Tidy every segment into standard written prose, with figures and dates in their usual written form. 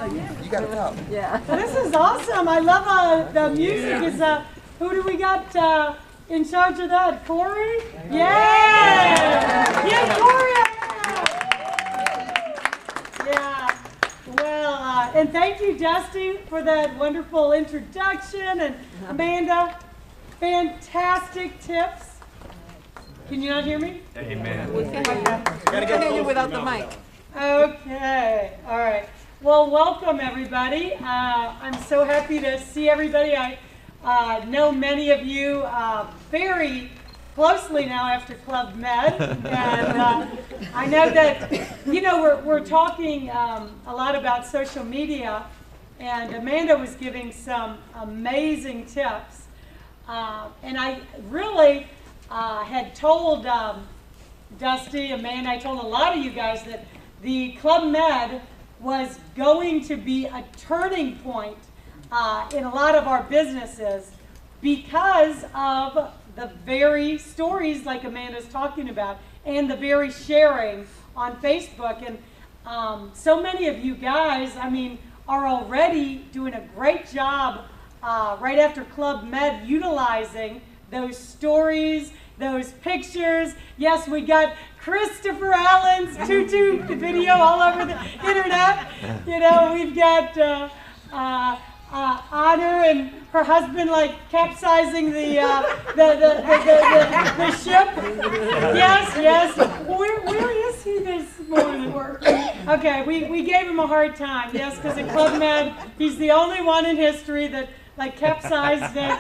You got to talk. Yeah. This is awesome. I love the music. Is who do we got in charge of that? Corey? Yeah! Yeah, Corey! Yeah. Well, and thank you, Dusty, for that wonderful introduction, and Amanda, fantastic tips. Can you not hear me? Amen. We can hear you without the mic. Okay. All right. Well, welcome, everybody. I'm so happy to see everybody. I know many of you very closely now after Club Med, and I know that, you know, we're talking a lot about social media, and Amanda was giving some amazing tips, and I really had told Dusty, Amanda, I told a lot of you guys that the Club Med was going to be a turning point in a lot of our businesses because of the very stories like Amanda's talking about and the very sharing on Facebook. And so many of you guys, I mean, are already doing a great job right after Club Med utilizing those stories, those pictures. Yes, we got Christopher Allen's tutu video all over the internet. You know, we've got Honor and her husband like capsizing the ship. Yes. Where is he this morning? Okay, we gave him a hard time. Yes, because at Club Med, he's the only one in history that like capsized it.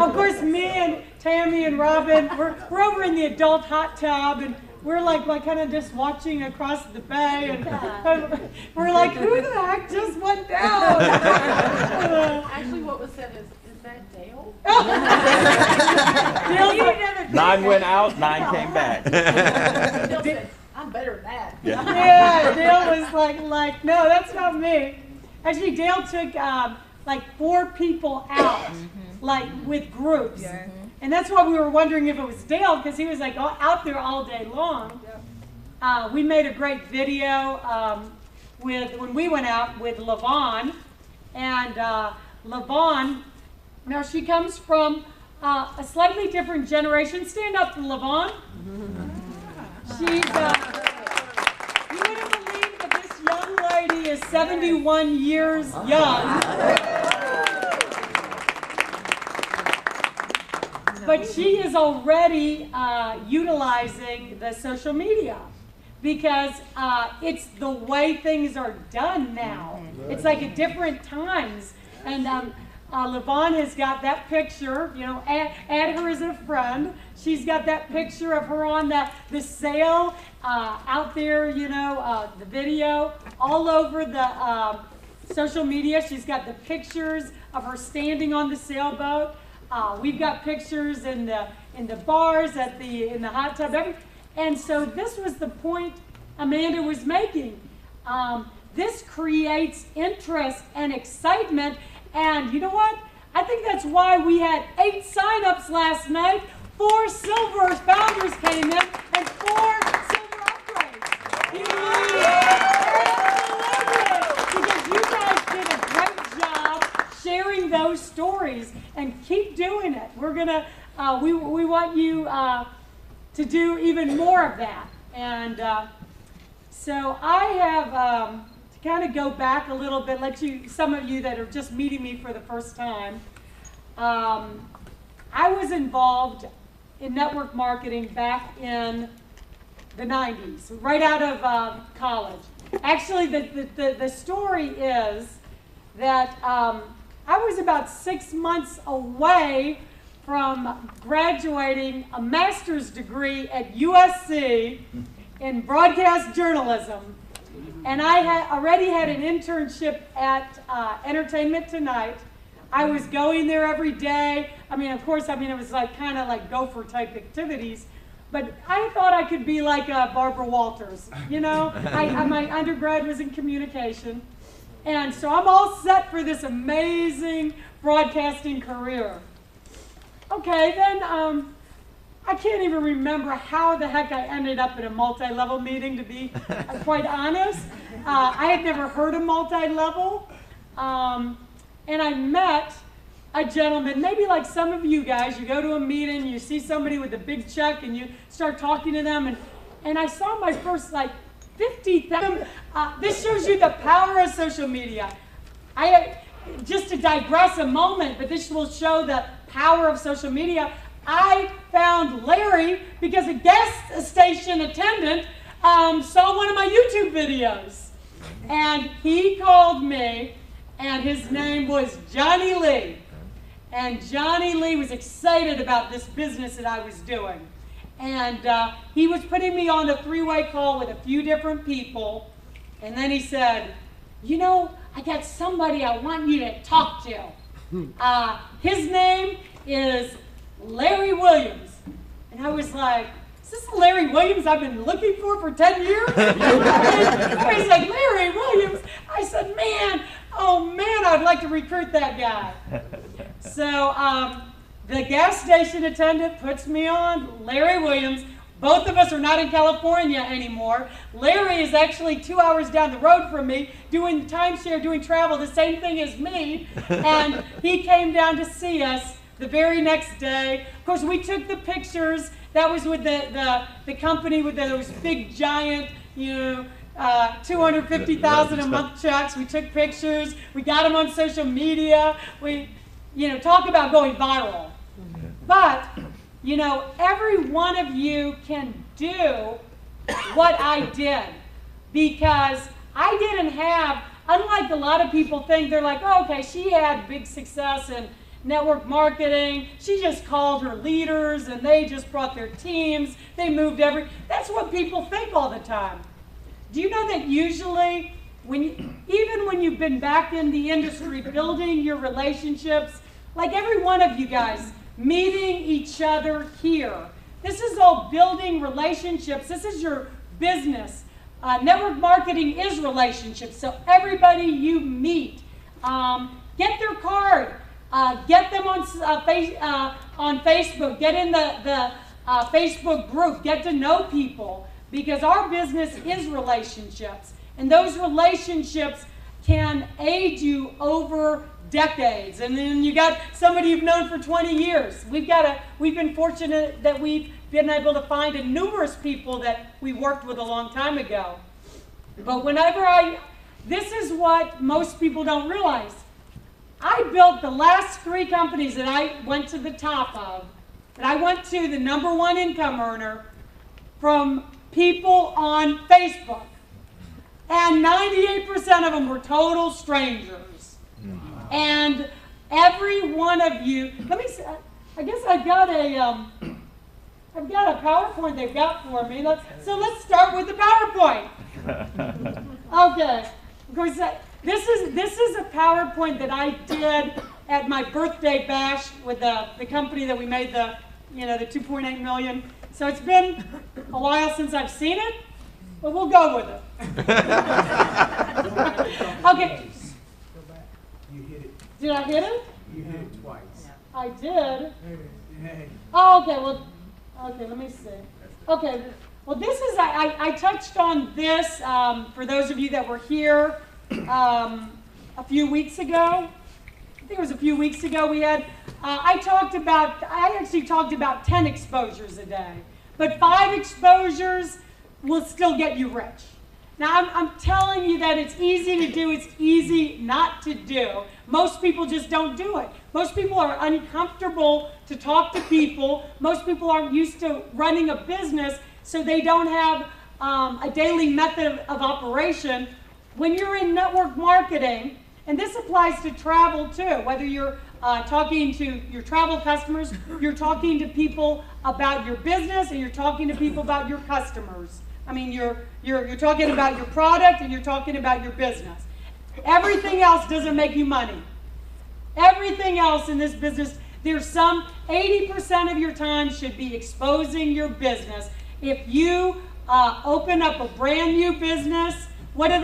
Of course, me and Tammy and Robin, we're over in the adult hot tub, and we're like kind of just watching across the bay, and we're like, who the heck just went down? Actually, what was said is that Dale? Dale, 9 went out, 9 came back. Dale said, I'm better than that. Yeah, Dale was like, no, that's not me. Actually, Dale took like 4 people out, like with groups. Yeah. And that's why we were wondering if it was Dale, because he was like out there all day long. Yeah. We made a great video when we went out with LaVon. And LaVon, now she comes from a slightly different generation. Stand up for LaVon. She's, you wouldn't believe that this young lady is 71 years young. But she is already utilizing the social media because it's the way things are done now. It's like at different times. And LaVon has got that picture, you know, add her as a friend. She's got that picture of her on the sail out there, you know, the video all over the social media. She's got the pictures of her standing on the sailboat. We've got pictures in the bars, in the hot tub, and so this was the point Amanda was making. This creates interest and excitement, and you know what? I think that's why we had 8 sign-ups last night. 4 silver founders came in, and 4 silver upgrades. Because you guys did a great job sharing those stories, and keep doing it. We're gonna, we want you to do even more of that. And so I have to kind of go back a little bit, let you, some of you that are just meeting me for the first time. I was involved in network marketing back in the 90s, right out of college. Actually, the story is that I was about 6 months away from graduating a master's degree at USC in broadcast journalism. And I had already had an internship at Entertainment Tonight. I was going there every day. I mean, of course, it was like kind of like gopher type activities. But I thought I could be like Barbara Walters, you know? My undergrad was in communication. And so I'm all set for this amazing broadcasting career. Okay, then I can't even remember how the heck I ended up at a multi-level meeting, to be quite honest. I had never heard of multi-level. And I met a gentleman, maybe like some of you guys, you go to a meeting, you see somebody with a big check and you start talking to them, and I saw my first like 50,000. This shows you the power of social media. Just to digress a moment, but this will show the power of social media. I found Larry because a gas station attendant saw one of my YouTube videos. And he called me, and his name was Johnny Lee. And Johnny Lee was excited about this business that I was doing. And he was putting me on a three-way call with a few different people. And then he said, you know, I got somebody I want you to talk to. His name is Larry Williams. And I was like, is this the Larry Williams I've been looking for 10 years? He's like, Larry Williams? I said, man, oh man, I'd like to recruit that guy. So the gas station attendant puts me on Larry Williams. Both of us are not in California anymore. Larry is actually 2 hours down the road from me, doing timeshare, doing travel, the same thing as me. And he came down to see us the very next day. Of course, we took the pictures. That was with the company with those big giant, you know, 250,000 a month checks. We took pictures. We got them on social media. We, you know, talk about going viral. But, you know, every one of you can do what I did, because I didn't have, unlike a lot of people think, they're like, oh, okay, she had big success in network marketing. She just called her leaders and they just brought their teams. They moved that's what people think all the time. Do you know that usually, even when you've been back in the industry, building your relationships, like every one of you guys, meeting each other here, this is all building relationships. This is your business. Network marketing is relationships. So everybody you meet, get their card. Get them on Facebook. Get in the Facebook group. Get to know people, because our business is relationships, and those relationships can aid you over decades. And then you got somebody you've known for 20 years. We've been fortunate that we've been able to find numerous people that we worked with a long time ago. But this is what most people don't realize. I built the last 3 companies that I went to the top of, that I went to the #1 income earner, from people on Facebook. And 98% of them were total strangers. And every one of you, let me see, I guess I've got a PowerPoint they've got for me. So let's start with the PowerPoint. Okay. Of course, this is a PowerPoint that I did at my birthday bash with the company that we made the 2.8 million. So it's been a while since I've seen it, but we'll go with it. Okay. You hit it. Did I hit it? You hit it twice. I did. Hey. Oh, okay. Well, okay. Let me see. Okay. Well, this is I touched on this for those of you that were here a few weeks ago. I think it was a few weeks ago. We had I actually talked about 10 exposures a day, but 5 exposures will still get you rich. Now, I'm telling you that it's easy to do, it's easy not to do. Most people just don't do it. Most people are uncomfortable to talk to people. Most people aren't used to running a business, so they don't have a daily method of operation. When you're in network marketing, and this applies to travel too, whether you're talking to your travel customers, you're talking to people about your business, and you're talking to people about your customers. I mean, you're talking about your product, and you're talking about your business. Everything else doesn't make you money. Everything else in this business, there's some 80% of your time should be exposing your business. If you open up a brand new business, what do?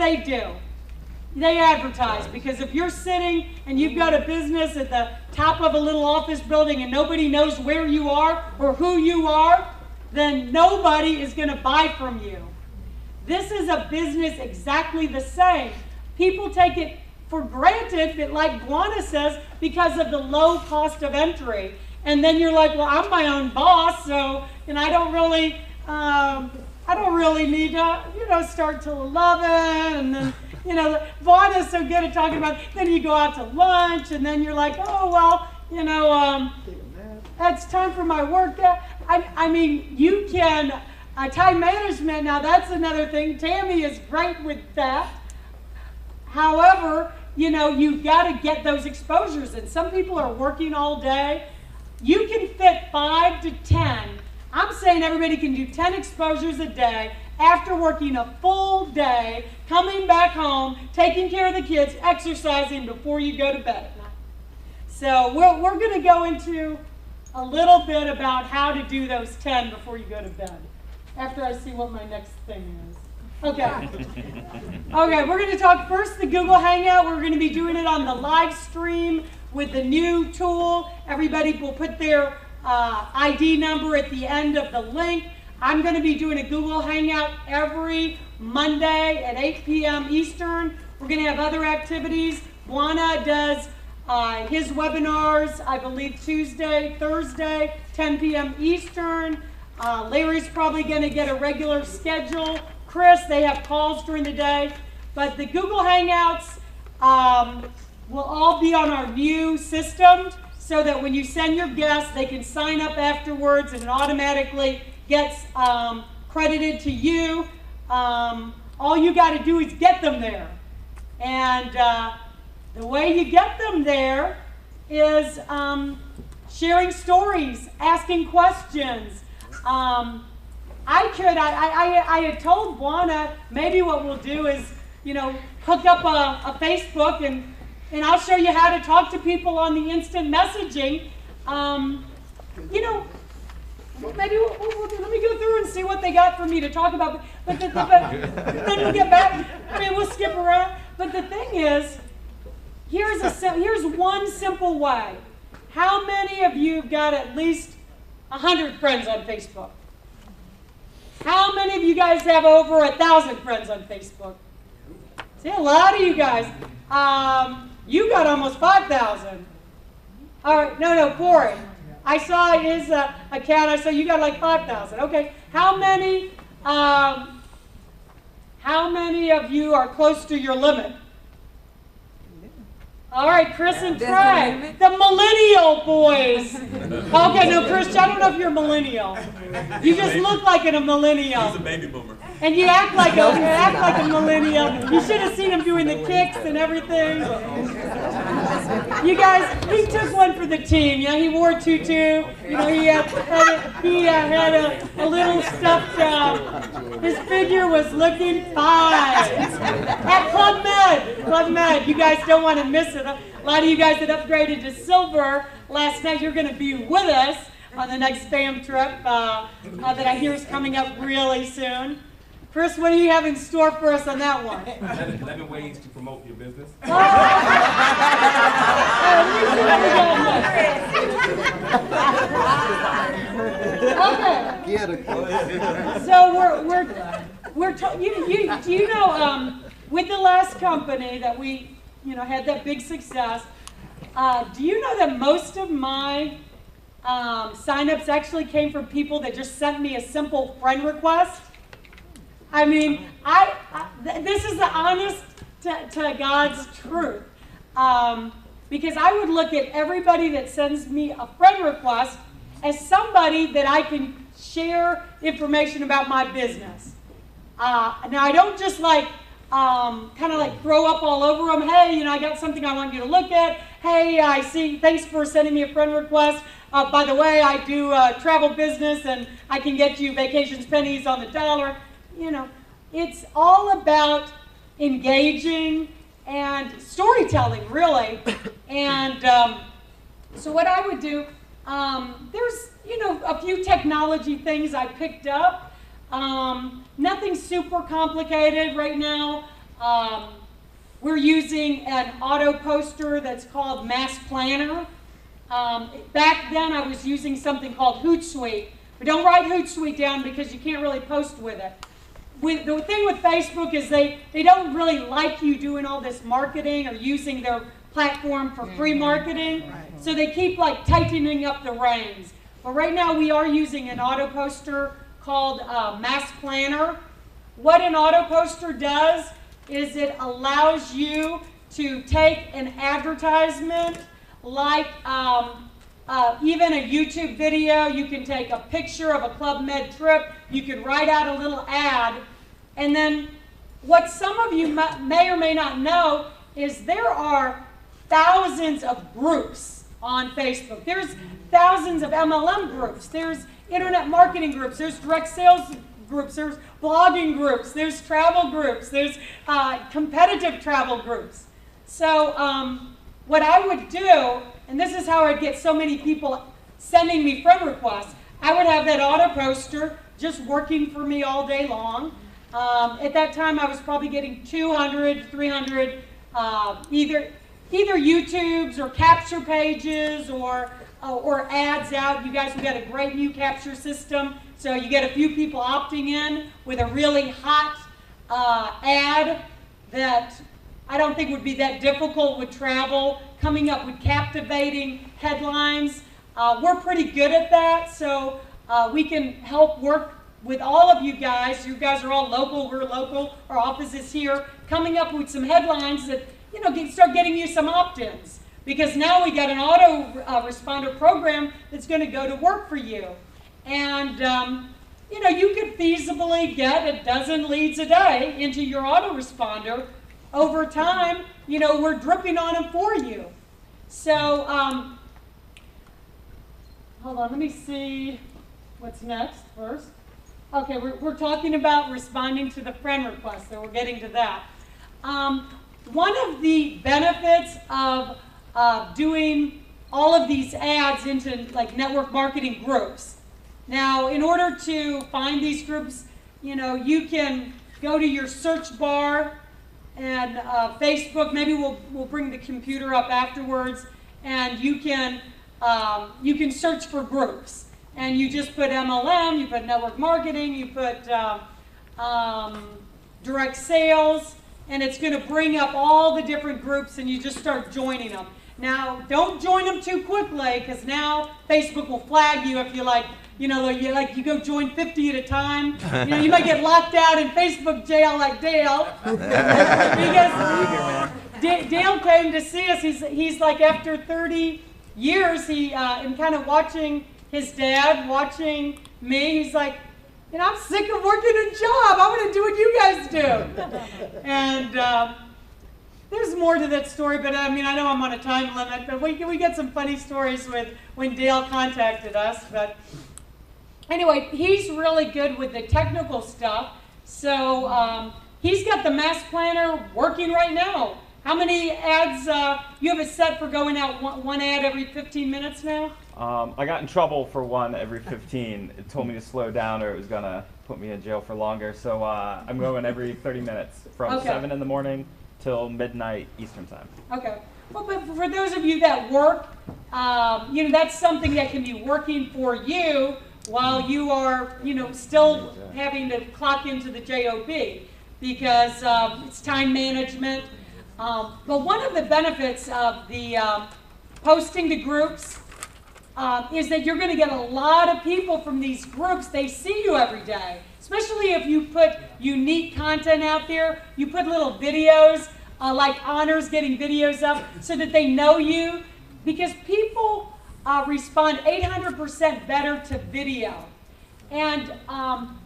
They advertise, because if you're sitting and you've got a business at the top of a little office building and nobody knows where you are or who you are, then nobody is going to buy from you. This is a business exactly the same. People take it for granted that, like Guana says, because of the low cost of entry. And then you're like, well, I'm my own boss, so, and I don't really need to, start till 11, and then, Vaughn is so good at talking about, then you go out to lunch, and then you're like, oh, well, it's time for my work. I mean, you can, time management, now that's another thing. Tammy is great with that. However, you've got to get those exposures, and some people are working all day. You can fit 5 to 10. I'm saying everybody can do 10 exposures a day after working a full day, coming back home, taking care of the kids, exercising before you go to bed at night. So we're going to go into a little bit about how to do those 10 before you go to bed, after I see what my next thing is. Okay. Okay, we're going to talk first the Google Hangout. We're going to be doing it on the live stream with the new tool. Everybody will put their ID number at the end of the link. I'm going to be doing a Google Hangout every Monday at 8 p.m. Eastern. We're going to have other activities. Juana does his webinars, I believe, Tuesday, Thursday, 10 p.m. Eastern. Larry's probably going to get a regular schedule. Chris, they have calls during the day. But the Google Hangouts will all be on our new system, so that when you send your guests, they can sign up afterwards and it automatically gets credited to you. All you got to do is get them there. And the way you get them there is sharing stories, asking questions. I had told Juana, maybe what we'll do is, hook up a Facebook and I'll show you how to talk to people on the instant messaging. Maybe let me go through and see what they got for me to talk about. But then we'll get back. We'll skip around. But the thing is, here's one simple way. How many of you have got at least 100 friends on Facebook? How many of you guys have over 1,000 friends on Facebook? See, a lot of you guys. You got almost 5,000. All right, no, Corey. I saw his account. I saw you got like 5,000. Okay, how many of you are close to your limit? All right, Chris and Trey, the millennial boys. Okay, no, Chris, I don't know if you're a millennial. You just look like a millennial. He's a baby boomer. And you act like a millennial. You should have seen him doing the kicks and everything. You guys, he took one for the team. He wore a tutu. He had a little stuffed. His figure was looking fine. At Club Med. You guys don't want to miss it. A lot of you guys that upgraded to silver last night, you're going to be with us on the next fam trip that I hear is coming up really soon. Chris, what do you have in store for us on that one? 11 ways to promote your business. Okay. So with the last company that we, had that big success, do you know that most of my signups actually came from people that just sent me a simple friend request? I mean, this is the honest to God's truth. Because I would look at everybody that sends me a friend request as somebody that I can share information about my business. Now, I don't just kind of throw up all over them. Hey, I got something I want you to look at. Hey, I see, thanks for sending me a friend request. By the way, I do travel business and I can get you vacations pennies on the dollar. It's all about engaging and storytelling, really. And so what I would do, there's, a few technology things I picked up. Nothing super complicated right now. we're using an auto poster that's called Mass Planner. Back then I was using something called Hootsuite. But don't write Hootsuite down because you can't really post with it. The thing with Facebook is they don't really like you doing all this marketing or using their platform for free marketing. So they keep like tightening up the reins. But right now we are using an auto poster called Mass Planner. What an auto poster does is it allows you to take an advertisement like even a YouTube video. You can take a picture of a Club Med trip. You can write out a little ad. And then what some of you may or may not know is there are thousands of groups on Facebook. There's thousands of MLM groups. There's internet marketing groups. There's direct sales groups. There's blogging groups. There's travel groups. There's competitive travel groups. So what I would do, and this is how I'd get so many people sending me friend requests, I would have that auto poster just working for me all day long. At that time, I was probably getting 200, 300, either YouTubes or capture pages or ads out. You guys, we got a great new capture system. So you get a few people opting in with a really hot ad that I don't think would be that difficult with travel, coming up with captivating headlines. We're pretty good at that, so we can help work with all of you guys. You guys are all local, we're local, our office is here, coming up with some headlines that, you know, start getting you some opt-ins. Because now we got an auto responder program that's going to go to work for you. And, you know, you could feasibly get a dozen leads a day into your autoresponder. Over time, you know, we're dripping on them for you. So, hold on, let me see what's next first. Okay, we're talking about responding to the friend request, so we're getting to that. One of the benefits of doing all of these ads into like network marketing groups. Now, in order to find these groups, you know, you can go to your search bar and Facebook. Maybe we'll bring the computer up afterwards, and you can search for groups. And you just put MLM, you put network marketing, you put direct sales, and it's going to bring up all the different groups, and you just start joining them. Now, don't join them too quickly, because now Facebook will flag you if you like, you know, you go join 50 at a time. You know, you might get locked out in Facebook jail like Dale. Because Dale came to see us. He's like, after 30 years, in kind of watching his dad, watching me, he's like, you know, I'm sick of working a job. I want to do what you guys do. And there's more to that story, but I mean, I know I'm on a time limit, but we get some funny stories with when Dale contacted us. But anyway, he's really good with the technical stuff. So he's got the Mass Planner working right now. How many ads, you have it set for going out one ad every 15 minutes now? I got in trouble for one every 15. It told me to slow down or it was going to put me in jail for longer. So I'm going every 30 minutes from 7 in the morning till midnight Eastern time. Okay. Well, but for those of you that work, you know, that's something that can be working for you while you are, you know, still having to clock into the job, because it's time management. But one of the benefits of the posting to groups is that you're going to get a lot of people from these groups. They see you every day, especially if you put unique content out there. You put little videos, like Honors getting videos up so that they know you, because people respond 800% better to video. And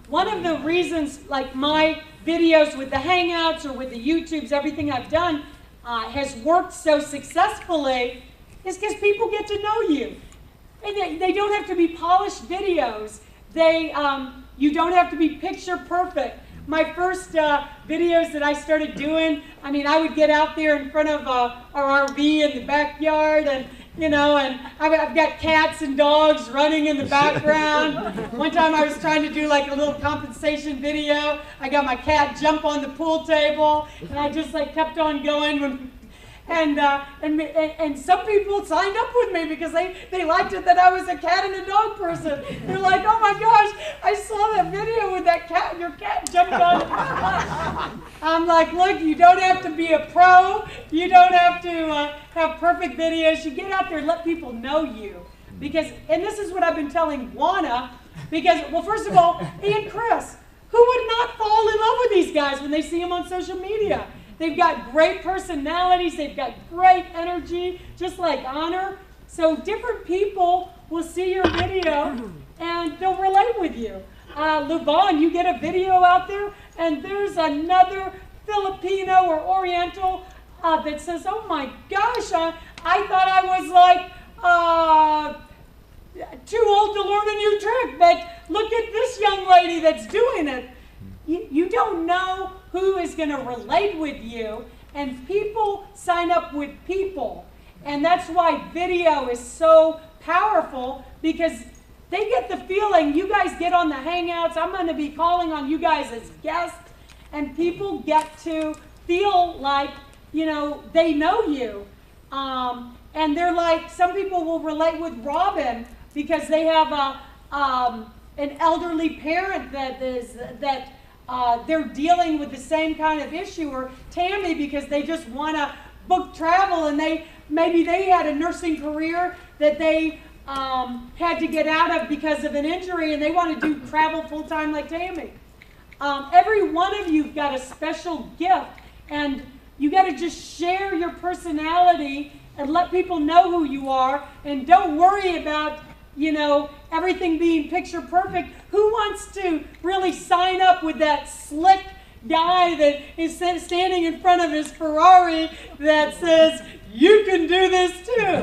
one of the reasons, like my videos with the Hangouts or with the YouTubes, everything I've done has worked so successfully is because people get to know you. And they don't have to be polished videos. You don't have to be picture perfect. My first videos that I started doing, I mean, I would get out there in front of our RV in the backyard, you know, and I've got cats and dogs running in the background. One time I was trying to do like a little compensation video. I got my cat jump on the pool table, and I just like kept on going when. And some people signed up with me because they liked it that I was a cat and a dog person. They're like, oh my gosh, I saw that video with that cat and your cat jumped on. I'm like, look, you don't have to be a pro. You don't have to have perfect videos. You get out there and let people know you. Because, and this is what I've been telling Juana, because, well, first of all, and Chris, who would not fall in love with these guys when they see them on social media? They've got great personalities, they've got great energy, just like Honor. So different people will see your video and they'll relate with you. Lubon, you get a video out there and there's another Filipino or Oriental that says, oh my gosh, I thought I was like too old to learn a new trick, but look at this young lady that's doing it. You don't know who is going to relate with you, and people sign up with people. And that's why video is so powerful, because they get the feeling, you guys get on the Hangouts, I'm going to be calling on you guys as guests, and people get to feel like, you know, they know you. And they're like, some people will relate with Robin because they have an elderly parent that they're dealing with the same kind of issue, or Tammy because they just want to book travel and maybe they had a nursing career that they had to get out of because of an injury and they want to do travel full-time like Tammy. Every one of you've got a special gift, and you got to just share your personality and let people know who you are, and don't worry about, you know, everything being picture perfect. Who wants to really sign up with that slick guy that is standing in front of his Ferrari that says, you can do this too?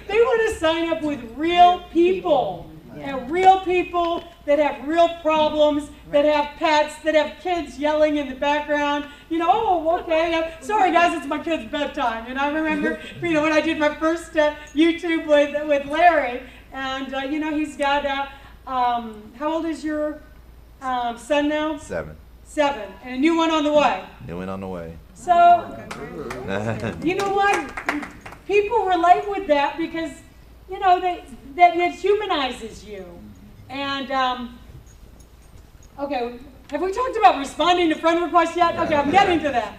They want to sign up with real people. And real people that have real problems, that have pets, that have kids yelling in the background. You know, oh, okay, sorry guys, it's my kid's bedtime. And I remember, you know, when I did my first YouTube with Larry, and you know, he's got, how old is your son now? 7. 7, and a new one on the way. New one on the way. So, you know what? People relate with that because, you know, that it humanizes you. And, okay, have we talked about responding to friend requests yet? Okay, I'm getting to that.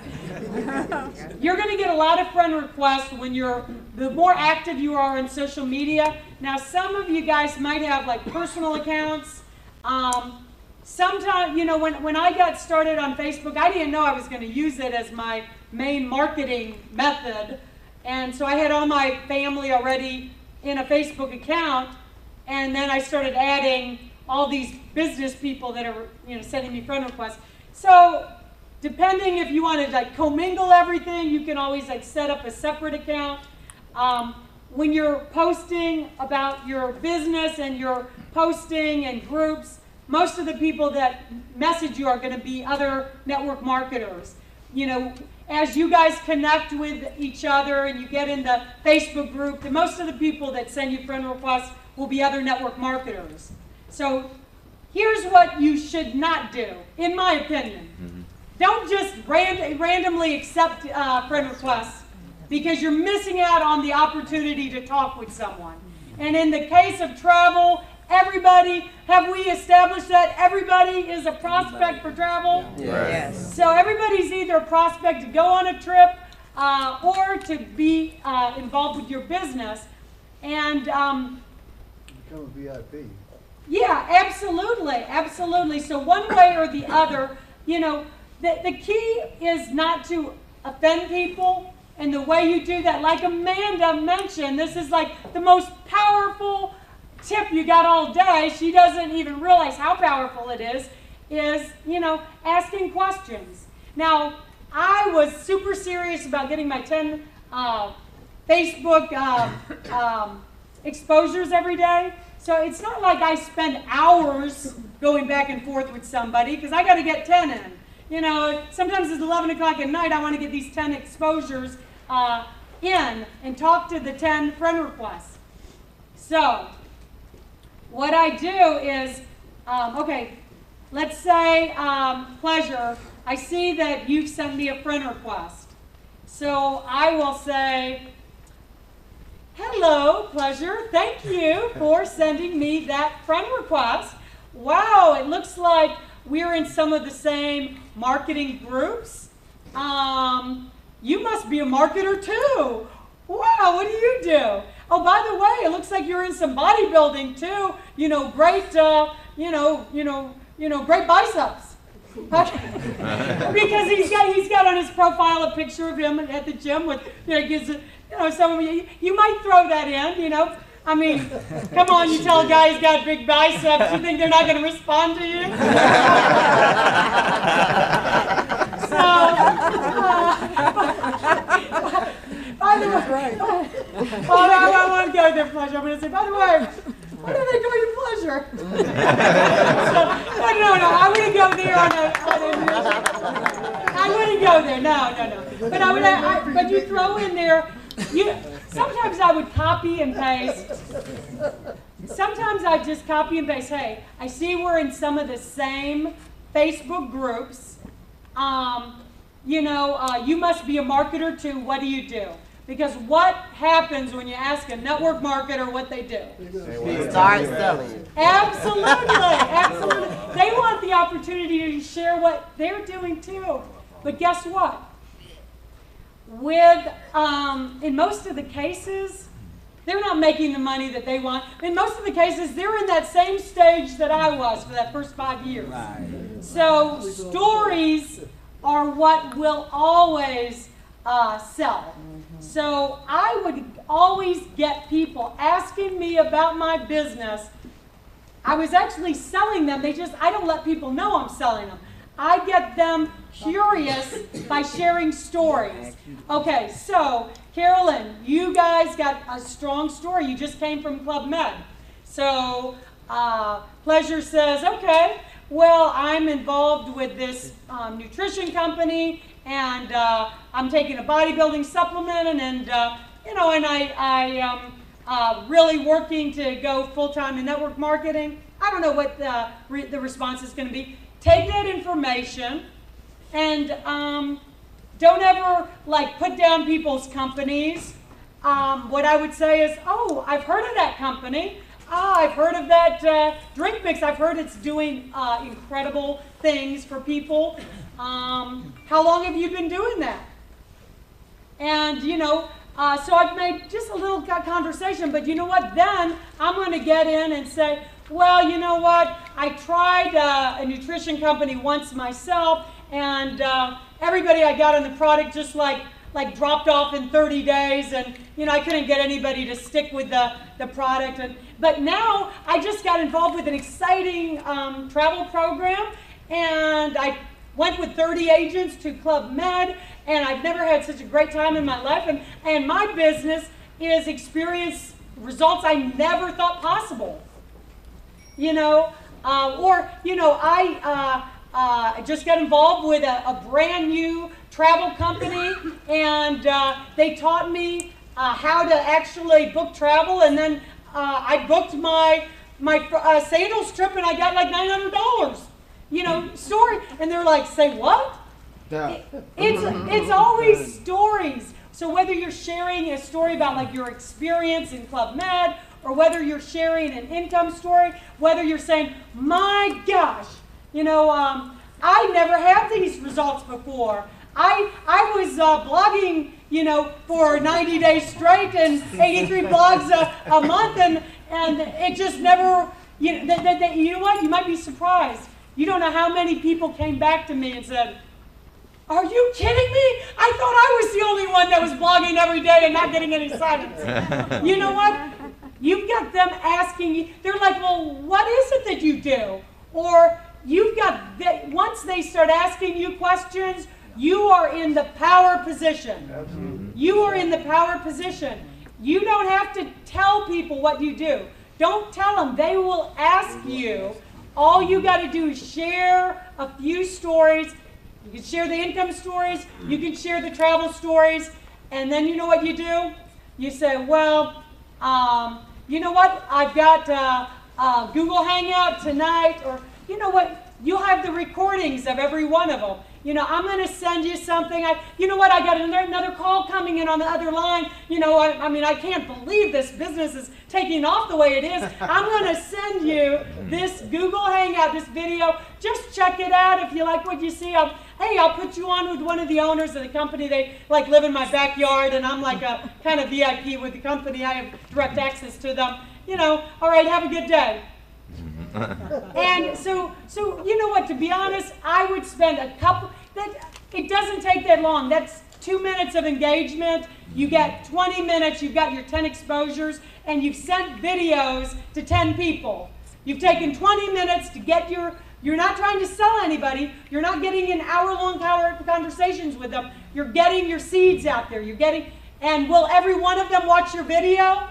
You're going to get a lot of friend requests when the more active you are on social media. Now, some of you guys might have like personal accounts. Sometimes, you know, when I got started on Facebook, I didn't know I was going to use it as my main marketing method. And so I had all my family already in a Facebook account, and then I started adding all these business people that are, you know, sending me friend requests. So depending if you want to like commingle everything, you can always like set up a separate account. When you're posting about your business and you're posting in groups, most of the people that message you are going to be other network marketers. You know, as you guys connect with each other and you get in the Facebook group, most of the people that send you friend requests will be other network marketers. So here's what you should not do, in my opinion. Don't just randomly accept friend requests, because you're missing out on the opportunity to talk with someone. And in the case of travel, everybody, have we established that everybody is a prospect for travel? Yes. So everybody's either a prospect to go on a trip or to be involved with your business. And become a VIP. yeah, absolutely, absolutely. So one way or the other, you know, the key is not to offend people. And the way you do that, like Amanda mentioned, this is like the most powerful tip you got all day. She doesn't even realize how powerful it is, you know, asking questions. Now, I was super serious about getting my 10 Facebook exposures every day. So it's not like I spend hours going back and forth with somebody, because I got to get 10 in. You know, sometimes it's 11 o'clock at night, I want to get these 10 exposures in and talk to the 10 friend requests. So what I do is, okay, let's say, Pleasure, I see that you've sent me a friend request. So I will say, hello, Pleasure, thank you for sending me that friend request. Wow, it looks like we're in some of the same marketing groups. You must be a marketer too. Wow, what do you do? Oh, by the way, it looks like you're in some bodybuilding too. You know, great, great biceps. Because he's got on his profile a picture of him at the gym with, some of you might throw that in, I mean, come on, you tell a guy he's got big biceps, you think they're not going to respond to you? By the way, I want to go there, Pleasure. I'm going to say, by the way, why do they call you Pleasure? No, I wouldn't go there I wouldn't go there, no. But you throw in there, sometimes I would copy and paste. Sometimes I just copy and paste. Hey, I see we're in some of the same Facebook groups. You must be a marketer too. What do you do? Because what happens when you ask a network marketer what they do? They start selling. Absolutely. They want the opportunity to share what they're doing too. But guess what? In most of the cases, they're not making the money that they want. In most of the cases, they're in that same stage that I was for that first 5 years. Right. So stories are what will always sell. So I would always get people asking me about my business. I was actually selling them. I don't let people know I'm selling them. I get them curious by sharing stories. Okay, so Carolyn, you guys got a strong story. You just came from Club Med. So Pleasure says, okay, well, I'm involved with this nutrition company, and I'm taking a bodybuilding supplement, and I'm really working to go full-time in network marketing. I don't know what the response is going to be. Take that information and don't ever put down people's companies. What I would say is, oh, I've heard of that company. I've heard of that drink mix. I've heard it's doing incredible things for people. How long have you been doing that? And, so I've made just a little conversation, but you know what? Then I'm going to get in and say, well, you know what? I tried a nutrition company once myself, and everybody I got on the product just dropped off in 30 days, and I couldn't get anybody to stick with the product. But now I just got involved with an exciting travel program, and I went with 30 agents to Club Med, and I've never had such a great time in my life. And my business is experience results I never thought possible. I just got involved with a brand new travel company, and they taught me how to actually book travel, and then I booked my sandals trip, and I got $900. Story, and they're like, say what? Yeah. It's always stories. So whether you're sharing a story about your experience in Club Med, or whether you're sharing an income story, whether you're saying, my gosh, I never had these results before. I was blogging, for 90 days straight and 83 blogs a month, and it just never, you know what? You might be surprised. You don't know how many people came back to me and said, are you kidding me? I thought I was the only one that was blogging every day and not getting any sign-ups. You know what? You've got them asking you, they're like, well, what is it that you do? Or you've got, once they start asking you questions, you are in the power position. Absolutely. You are in the power position. You don't have to tell people what you do. Don't tell them. They will ask you. All you got to do is share a few stories. You can share the income stories. You can share the travel stories. And then you know what you do? You say, well, you know what? I've got Google Hangout tonight, or you know what? You'll have the recordings of every one of them. You know, I'm going to send you something. You know what? I got another call coming in on the other line. You know, I mean, I can't believe this business is taking off the way it is. I'm going to send you this Google Hangout, this video. Just check it out if you like what you see. Hey, I'll put you on with one of the owners of the company. They like live in my backyard, and I'm like a kind of VIP with the company. I have direct access to them. You know, all right, have a good day. And so you know what, to be honest, I would spend it doesn't take that long. That's 2 minutes of engagement. You get 20 minutes, you've got your 10 exposures, and you've sent videos to 10 people. You've taken 20 minutes to get you're not trying to sell anybody. You're not getting in hour-long conversations with them. You're getting your seeds out there. And will every one of them watch your video?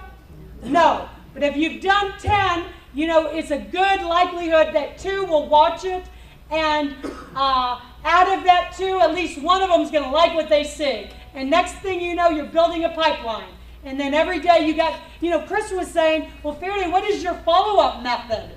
No. But if you've done 10, you know, it's a good likelihood that 2 will watch it, and out of that 2, at least one of them is going to like what they see. And next thing you know, you're building a pipeline. And then every day you got, you know, Chris was saying, well, Faraday, what is your follow-up method?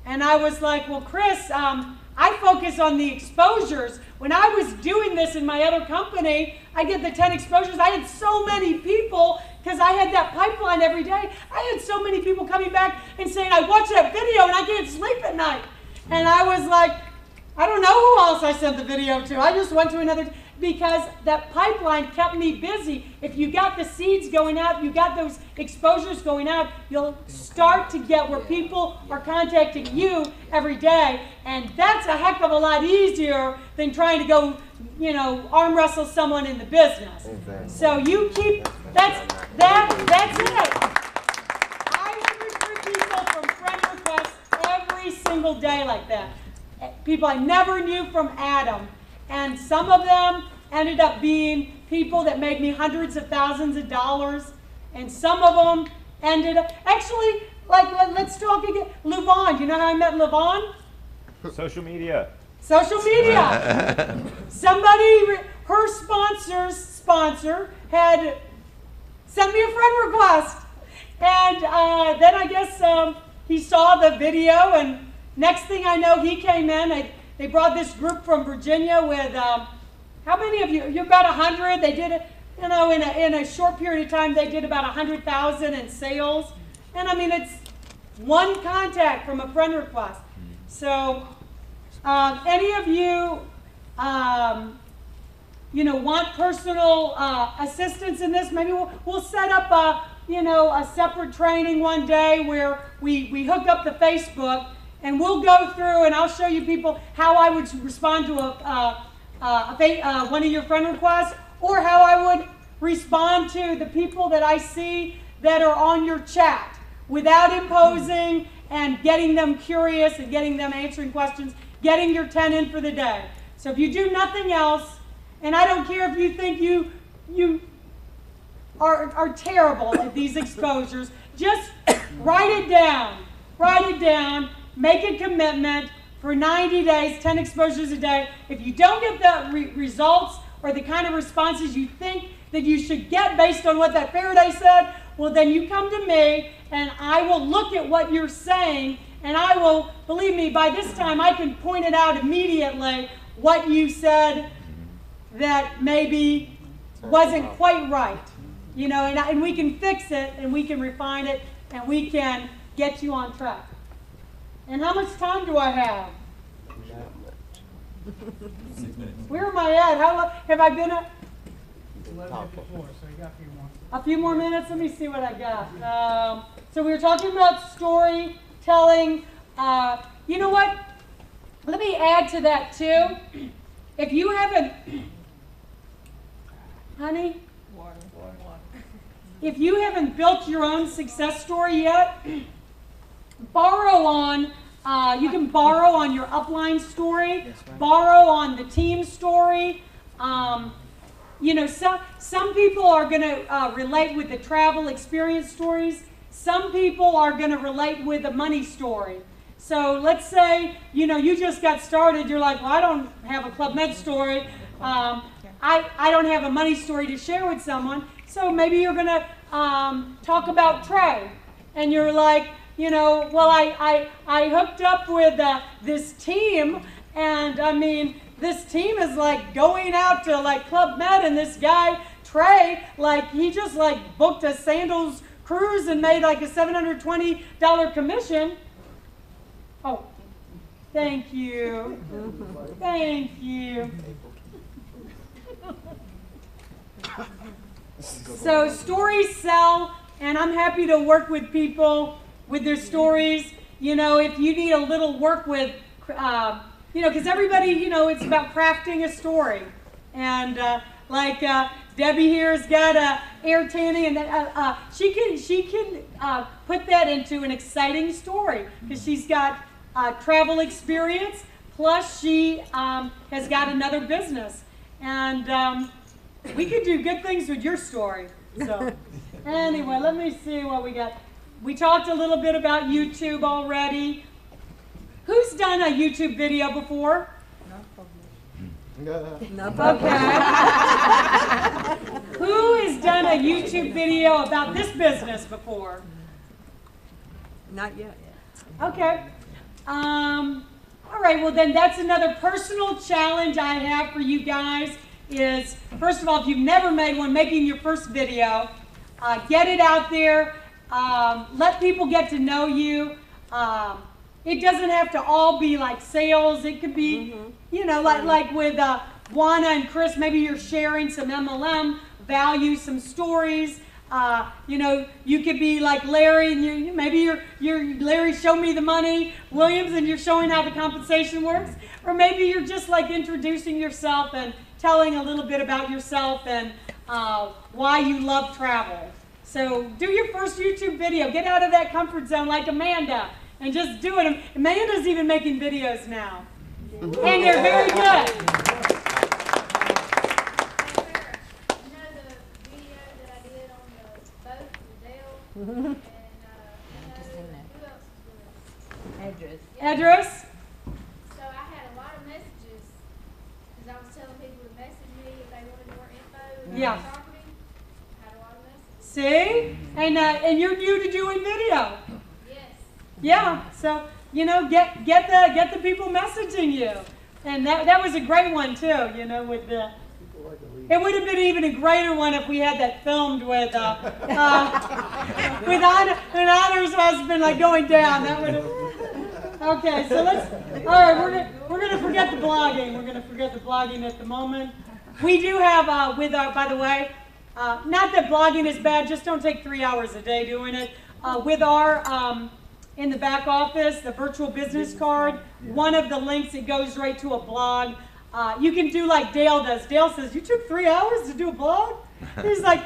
And I was like, well, Chris, I focus on the exposures. When I was doing this in my other company, I did the 10 exposures. I had so many people, because I had that pipeline every day. I had so many people coming back and saying, I watched that video and I can't sleep at night. And I was like, I don't know who else I sent the video to. I just went to another, because that pipeline kept me busy. If you got the seeds going out, you got those exposures going out, you'll start to get where people are contacting you every day. And that's a heck of a lot easier than trying to go, you know, arm wrestle someone in the business. Exactly. So you keep, that's it. I would recruit people from friend requests every single day like that. People I never knew from Adam. And some of them ended up being people that made me hundreds of thousands of dollars. And some of them ended up, actually, like, let's talk again. Luvon, you know how I met Luvon? Social media. Social media. Somebody, her sponsor had sent me a friend request. And then I guess he saw the video, and next thing I know, he came in. They brought this group from Virginia with, how many of you? You're about 100. They did it, you know, in a short period of time, they did about 100,000 in sales. And I mean, it's one contact from a friend request. So, any of you, you know, want personal assistance in this? Maybe we'll set up a separate training one day where we hook up the Facebook. And we'll go through, and I'll show you people how I would respond to one of your friend requests, or how I would respond to the people that I see that are on your chat without imposing, and getting them curious and getting them answering questions, getting your 10 in for the day. So if you do nothing else, and I don't care if you think you are terrible at these exposures, just write it down. Write it down. Make a commitment for 90 days, 10 exposures a day. If you don't get the results or the kind of responses you think that you should get based on what that Faraday said, well, then you come to me and I will look at what you're saying, and I will, believe me, by this time I can point it out immediately what you said that maybe wasn't quite right. You know, and we can fix it, and we can refine it, and we can get you on track. And how much time do I have? Where am I at? How long have I been at? 11:54, so you got a few more. A few more minutes? Let me see what I got. So we were talking about storytelling. You know what? Let me add to that too. If you haven't, honey? Water. If you haven't built your own success story yet, borrow on, you can borrow on your upline story, borrow on the team story. You know, some people are going to relate with the travel experience stories. Some people are going to relate with a money story. So let's say, you know, you just got started. You're like, well, I don't have a Club Med story. I don't have a money story to share with someone, so maybe you're going to talk about Trey. And you're like, you know, well, I hooked up with this team, and I mean, this team is like going out to like Club Med, and this guy, Trey, like he just like booked a sandals cruise and made like a $720 commission. Oh, thank you. Thank you. So stories sell, and I'm happy to work with people with their stories. You know, if you need a little work with, you know, because everybody, you know, it's about crafting a story. And like Debbie here has got air tanning, and she can put that into an exciting story because she's got travel experience, plus she has got another business. And we could do good things with your story. So anyway, let me see what we got. We talked a little bit about YouTube already. Who's done a YouTube video before? Okay. Who has done a YouTube video about this business before? Not yet. Okay. All right, well then that's another personal challenge I have for you guys is, first of all, if you've never made one, making your first video, get it out there, let people get to know you. It doesn't have to all be like sales. It could be, you know, like with Juana and Chris, maybe you're sharing some MLM value, some stories. You know, you could be like Larry, and maybe you're Larry, show me the money, Williams, and you're showing how the compensation works. Or maybe you're just like introducing yourself and telling a little bit about yourself and why you love travel. So do your first YouTube video. Get out of that comfort zone like Amanda and just do it. Amanda's even making videos now. And they're very good. Address? So I had a lot of messages because I was telling people to message me if they wanted more info about Yeah. the property. I had a lot of messages. See? And you're new to doing video. Yes. Yeah. So, you know, get the people messaging you. And that was a great one too, you know, with the it would have been even a greater one if we had that filmed with Honor's husband like going down. That would have. Okay, so all right, we're gonna forget the blogging. We're gonna forget the blogging at the moment. We do have by the way, not that blogging is bad. Just don't take 3 hours a day doing it. With our in the back office, the virtual business card. One of the links, it goes right to a blog. You can do like Dale does. Dale says, "You took 3 hours to do a blog?" He says, "I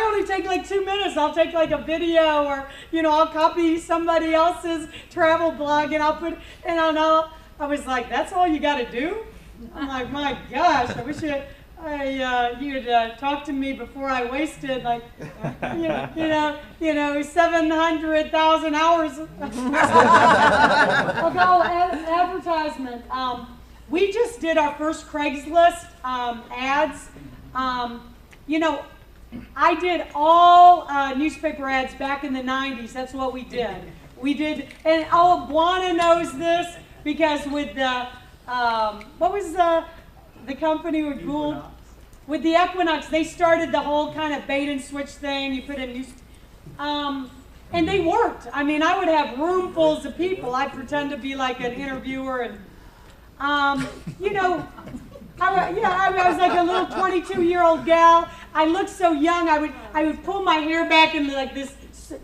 only take like 2 minutes. I'll take like a video, or you know, I'll copy somebody else's travel blog and I'll put I was like, "That's all you got to do?" I'm like, "My gosh, I wish you'd talk to me before I wasted like 700,000 hours." Although advertisement. We just did our first Craigslist ads. You know, I did all newspaper ads back in the 90s. That's what we did. And Juana knows this because with the, what was the company with Gould? With the Equinox, they started the whole kind of bait and switch thing. You put in news, and they worked. I mean, I would have roomfuls of people. I'd pretend to be like an interviewer and, you know, I was like a little 22-year-old gal. I looked so young. I would pull my hair back into like this,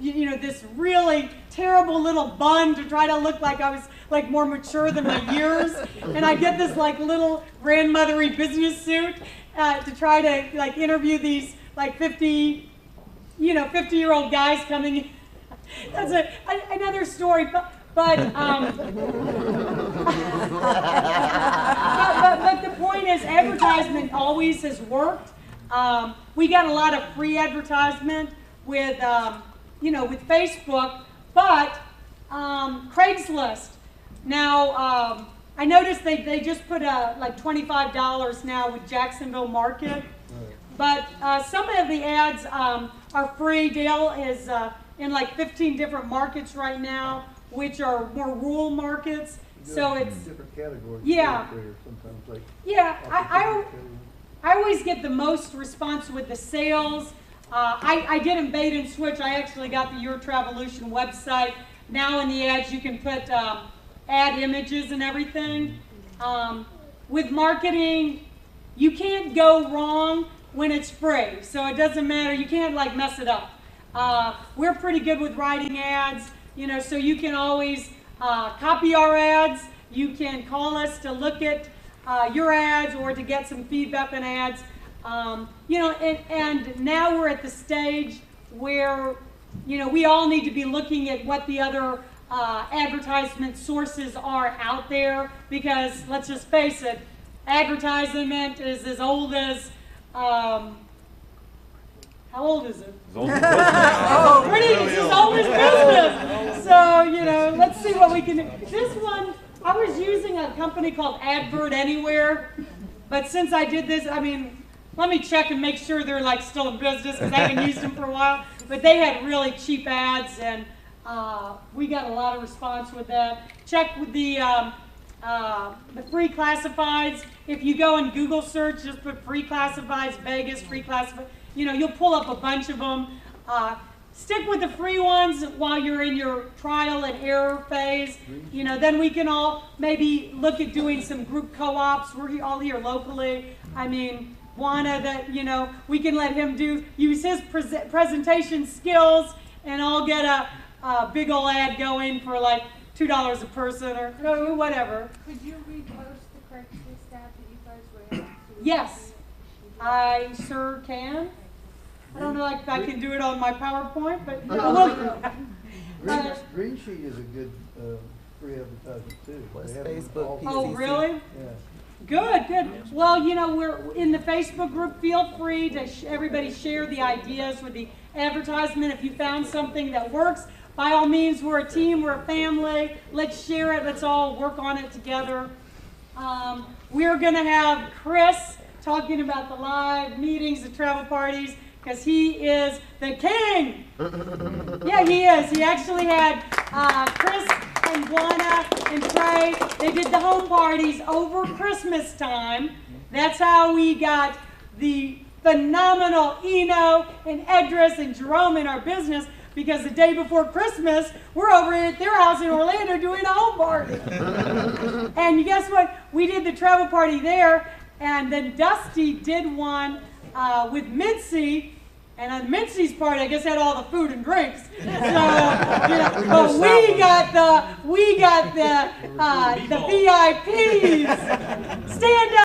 you know, this really terrible little bun to try to look like I was like more mature than my years. And I get this like little grandmothery business suit to try to like interview these like 50-year-old guys coming in. That's another story. But the point is, advertisement always has worked. We got a lot of free advertisement with, with Facebook, but Craigslist. Now, I noticed they just put like $25 now with Jacksonville Market. But some of the ads are free. Dale is in like 15 different markets right now, which are more rural markets. So it's different categories. Yeah. Sometimes like yeah. I always get the most response with the sales. I didn't bait and switch. I actually got the Your Travelution website. Now in the ads you can put ad images and everything. With marketing, you can't go wrong when it's free. So it doesn't matter. You can't like mess it up. We're pretty good with writing ads, you know, so you can always copy our ads. You can call us to look at your ads or to get some feedback on ads. You know, and now we're at the stage where, you know, we all need to be looking at what the other advertisement sources are out there, because let's just face it, advertisement is as old as, how old is it? It's old as business. It's as old as business. So, you know, let's see what we can do. This one, I was using a company called Advert Anywhere, but since I did this, I mean, let me check and make sure they're like still in business, because I haven't used them for a while. But they had really cheap ads, and we got a lot of response with that. Check with the free classifieds. If you go and Google search, just put free classifieds, Vegas, free classifieds, you know, you'll pull up a bunch of them. Stick with the free ones while you're in your trial and error phase. You know, then we can all maybe look at doing some group co-ops. We're all here locally. I mean, Juana, that, you know, we can let him use his presentation skills, and I'll get a big old ad going for like $2 a person or whatever. Could you repost the Craigslist ad that you guys ran? Yes, I sure can. I don't know if I can do it on my PowerPoint, but Green Sheet is a good free advertisement too. Plus They have them Facebook, all- oh, really? Yeah. Good, good. Well, you know, we're in the Facebook group. Feel free to everybody share the ideas with the advertisement. If you found something that works, by all means, we're a team, we're a family. Let's share it. Let's all work on it together. We're going to have Chris talking about the live meetings, the travel parties, because he is the king. Yeah, he is. He actually had Chris and Juana and Trey. They did the home parties over Christmas time. That's how we got the phenomenal Eno and Edris and Jerome in our business, because the day before Christmas, we're over at their house in Orlando doing a home party. And guess what? We did the travel party there, and then Dusty did one with Mitzi. And on Mitzi's part, I guess had all the food and drinks. So, you know, but we got the VIPs. Stand up.